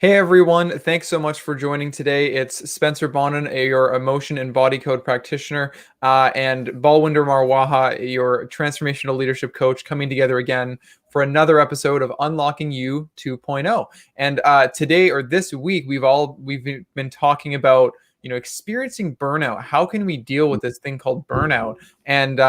Hey everyone, thanks so much for joining today. It's Spencer Bonin, your emotion and body code practitioner, and Balwinder Marwaha, your transformational leadership coach, coming together again for another episode of Unlocking You 2.0. And today or this week, we've been talking about experiencing burnout. How can we deal with this thing called burnout? And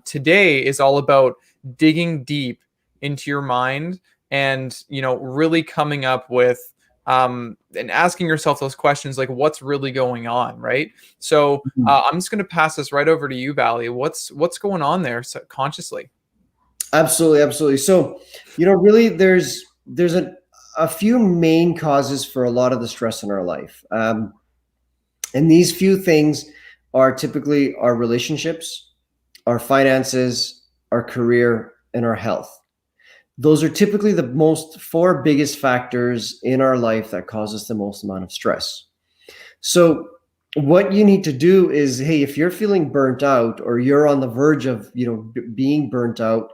today is all about digging deep into your mind and really coming up with and asking yourself those questions like what's really going on, right? So Mhm. I'm just going to pass this right over to you, Valley. What's going on there consciously? Absolutely, absolutely. So, really, there's a few main causes for a lot of the stress in our life, and these few things are typically our relationships, our finances, our career, and our health. Those are typically the most four biggest factors in our life that cause us the most amount of stress. So, what you need to do is, hey, if you're feeling burnt out or you're on the verge of, being burnt out,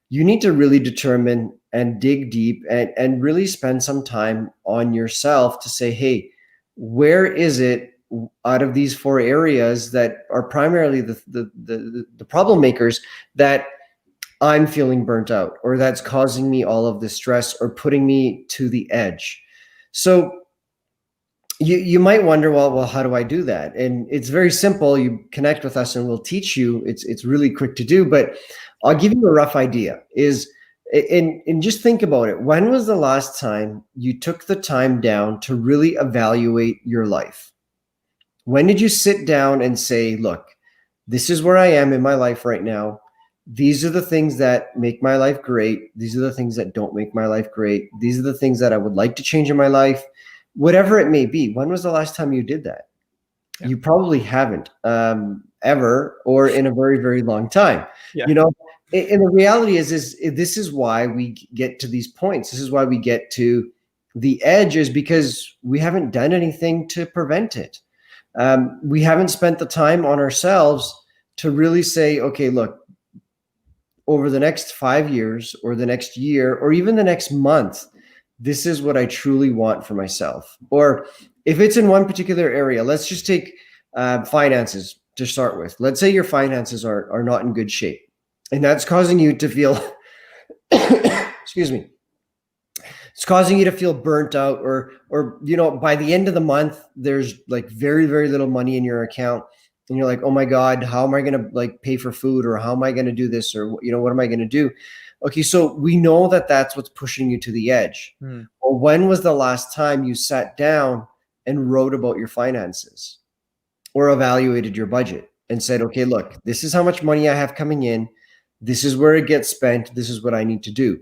you need to really determine and dig deep and really spend some time on yourself to say, hey, where is it out of these four areas that are primarily the problem makers that I'm feeling burnt out or that's causing me all of this stress or putting me to the edge? So you might wonder, well, how do I do that? And it's very simple. You connect with us and we'll teach you. It's really quick to do, but I'll give you a rough idea. And just think about it. When was the last time you took the time down to really evaluate your life? When did you sit down and say, look, this is where I am in my life right now. These are the things that make my life great. These are the things that don't make my life great. These are the things that I would like to change in my life, whatever it may be. When was the last time you did that? Yeah. You probably haven't ever, or in a very, very long time. Yeah. You know, and the reality is this is why we get to these points. This is why we get to the edge, is because we haven't done anything to prevent it. We haven't spent the time on ourselves to really say, okay, look, over the next 5 years or the next year or even the next month, this is what I truly want for myself. Or if it's in one particular area, let's just take finances to start with. Let's say your finances are not in good shape, and that's causing you to feel, excuse me, it's causing you to feel burnt out, or by the end of the month there's like very, very little money in your account, and you're like, oh my god, how am I going to like pay for food, or how am I going to do this, or what am I going to do? Okay, so we know that that's what's pushing you to the edge. Hmm. Well, when was the last time you sat down and wrote about your finances or evaluated your budget and said, okay, look, this is how much money I have coming in, this is where it gets spent, this is what I need to do.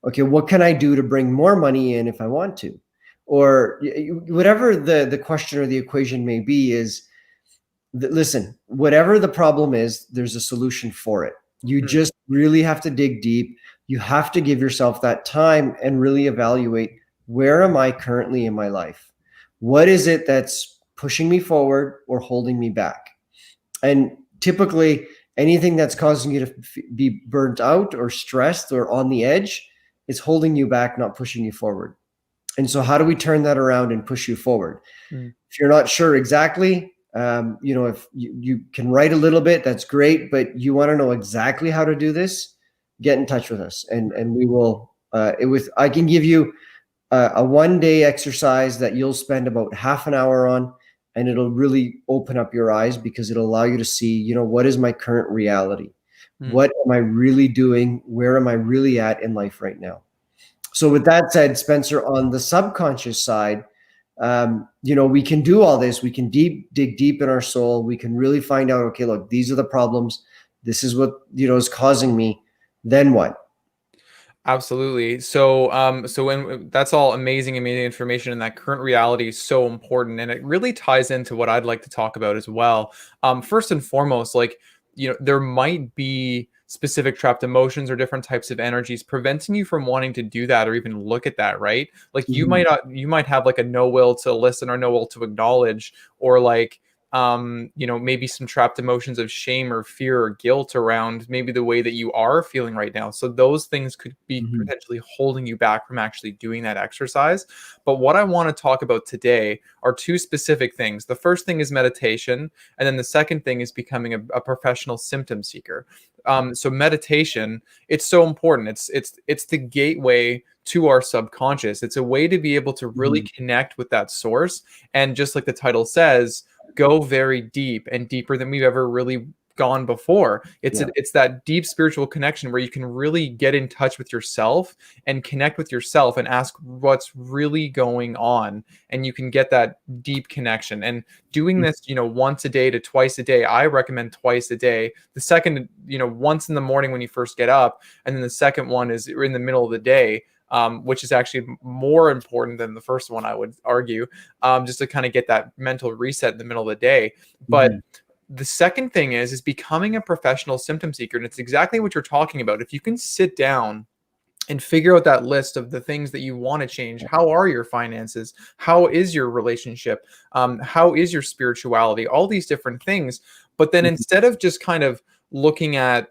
Okay, what can I do to bring more money in if I want to? Or whatever the question or the equation may be, is listen, whatever the problem is, there's a solution for it. You Hmm. just really have to dig deep. You have to give yourself that time and really evaluate, where am I currently in my life? What is it that's pushing me forward or holding me back? And typically, anything that's causing you to be burnt out or stressed or on the edge is holding you back, not pushing you forward. And so, how do we turn that around and push you forward? Hmm. If you're not sure exactly, if you can write a little bit, that's great. But you want to know exactly how to do this, get in touch with us, and we will. I can give you a 1 day exercise that you'll spend about half an hour on, and it'll really open up your eyes, because it'll allow you to see, what is my current reality? Hmm. What am I really doing? Where am I really at in life right now? So with that said, Spencer, on the subconscious side, we can do all this. We can dig deep in our soul. We can really find out, okay, look, these are the problems. This is what, is causing me. Then what? Absolutely. So when that's all amazing information, and that current reality is so important, and it really ties into what I'd like to talk about as well. First and foremost, like there might be specific trapped emotions or different types of energies preventing you from wanting to do that or even look at that, right? Like Mhm. you might have like a no will to listen or no will to acknowledge, or like maybe some trapped emotions of shame or fear or guilt around maybe the way that you are feeling right now. So those things could be Mhm. potentially holding you back from actually doing that exercise. But what I want to talk about today are two specific things. The first thing is meditation, and then the second thing is becoming a professional symptom seeker. So meditation, it's so important. It's the gateway to our subconscious. It's a way to be able to really Mhm. connect with that source, and just like the title says, go very deep and deeper than we've ever really gone before. Yeah. It's that deep spiritual connection where you can really get in touch with yourself and connect with yourself and ask what's really going on, and you can get that deep connection. And doing this, once a day to twice a day, I recommend twice a day. The second, once in the morning when you first get up, and then the second one is in the middle of the day, which is actually more important than the first one, I would argue, just to kind of get that mental reset in the middle of the day. But Mhm. the second thing is becoming a professional symptom seeker, and it's exactly what you're talking about. If you can sit down and figure out that list of the things that you want to change. How are your finances? How is your relationship? How is your spirituality? All these different things. But then Mhm. instead of just kind of looking at,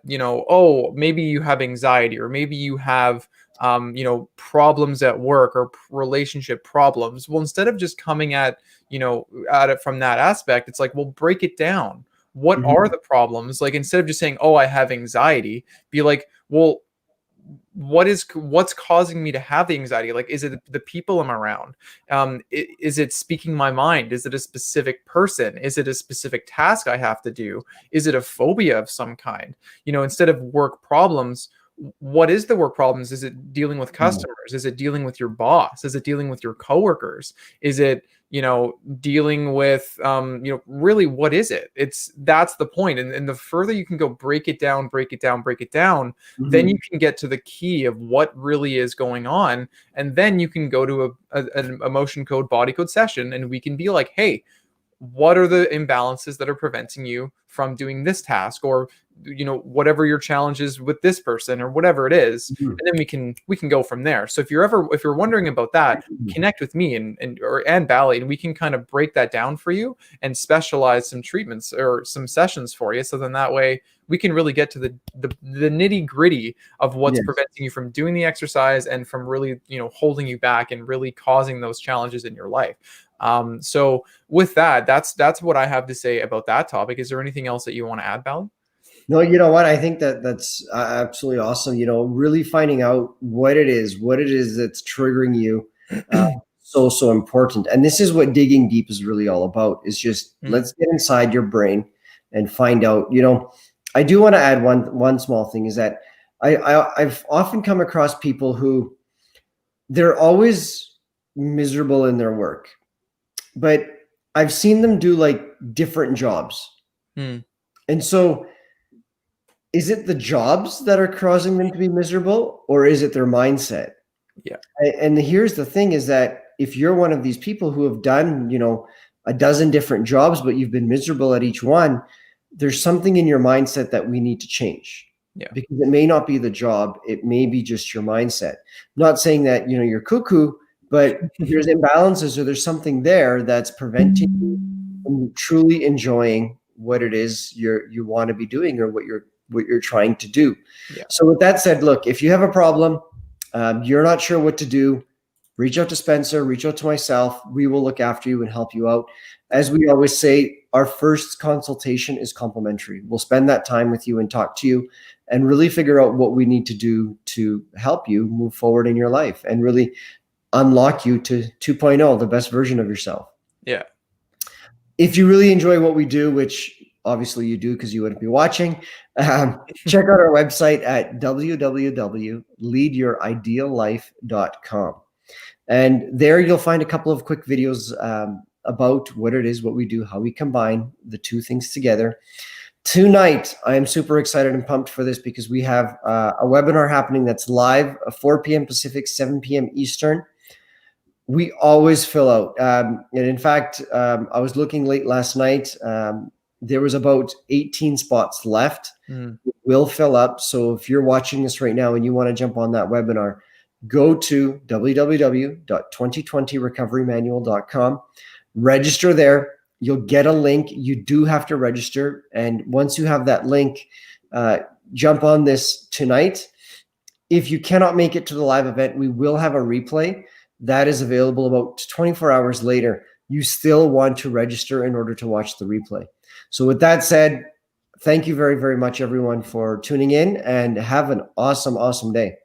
oh, maybe you have anxiety, or maybe you have, problems at work, or relationship problems. Well, instead of just coming at it from that aspect, it's like, well, break it down. What are Mhm. the problems? Like, instead of just saying, oh, I have anxiety, be like, well, what's causing me to have the anxiety? Like, is it the people I'm around? Is it speaking my mind? Is it a specific person? Is it a specific task I have to do? Is it a phobia of some kind? Instead of work problems, what is the work problems? Is it dealing with Yeah. customers? Is it dealing with your boss? Is it dealing with your coworkers? Is it dealing with, really, what is it? That's the point. And the further you can go, break it down, break it down, break it down, then you Mhm. can get to the key of what really is going on. And then you can go to an emotion code, body code session, and we can be like, hey, what are the imbalances that are preventing you from doing this task, or whatever your challenge is with this person, or whatever it is. Mhm. And then we can go from there. So if you're wondering about that, connect with me and Bally, and we can kind of break that down for you and specialize some treatments or some sessions for you. So then that way we can really get to the nitty gritty of what's Yes. preventing you from doing the exercise, and from really holding you back and really causing those challenges in your life. So with that, that's what I have to say about that topic. Is there anything else that you want to add, Bally? No, you know what? I think that's absolutely awesome. Really finding out what it is that's triggering you, uh, so important. And this is what digging deep is really all about. Is just Mm, let's get inside your brain and find out. I do want to add one small thing is that I've often come across people who they're always miserable in their work, but I've seen them do like different jobs, mm, and so is it the jobs that are causing them to be miserable, or is it their mindset? yeah. And here's the thing is that if you're one of these people who have done, a dozen different jobs, but you've been miserable at each one, there's something in your mindset that we need to change, Yeah. because it may not be the job. It may be just your mindset. Not saying that, you're cuckoo, but there's imbalances or there's something there that's preventing you from truly enjoying what it is you want to be doing, or what you're trying to do. Yeah. So with that said, look, if you have a problem, you're not sure what to do, reach out to Spencer, reach out to myself. We will look after you and help you out. As we always say, our first consultation is complimentary. We'll spend that time with you and talk to you and really figure out what we need to do to help you move forward in your life and really unlock you to 2.0, the best version of yourself. Yeah. If you really enjoy what we do, which obviously you do because you wouldn't be watching, check out our website at www.leadyouриdeallife.com. And there you'll find a couple of quick videos about what it is, what we do, how we combine the two things together. Tonight, I am super excited and pumped for this because we have a webinar happening that's live, 4 p.m. Pacific, 7 p.m. Eastern. We always fill out. And in fact, I was looking late last night. There was about 18 spots left. Mm, We'll fill up. So if you're watching this right now and you want to jump on that webinar, go to www.2020recoverymanual.com, register there. You'll get a link. You do have to register. And once you have that link, jump on this tonight. If you cannot make it to the live event, we will have a replay that is available about 24 hours later. You still want to register in order to watch the replay. So with that said, thank you very, very much, everyone, for tuning in, and have an awesome, awesome day.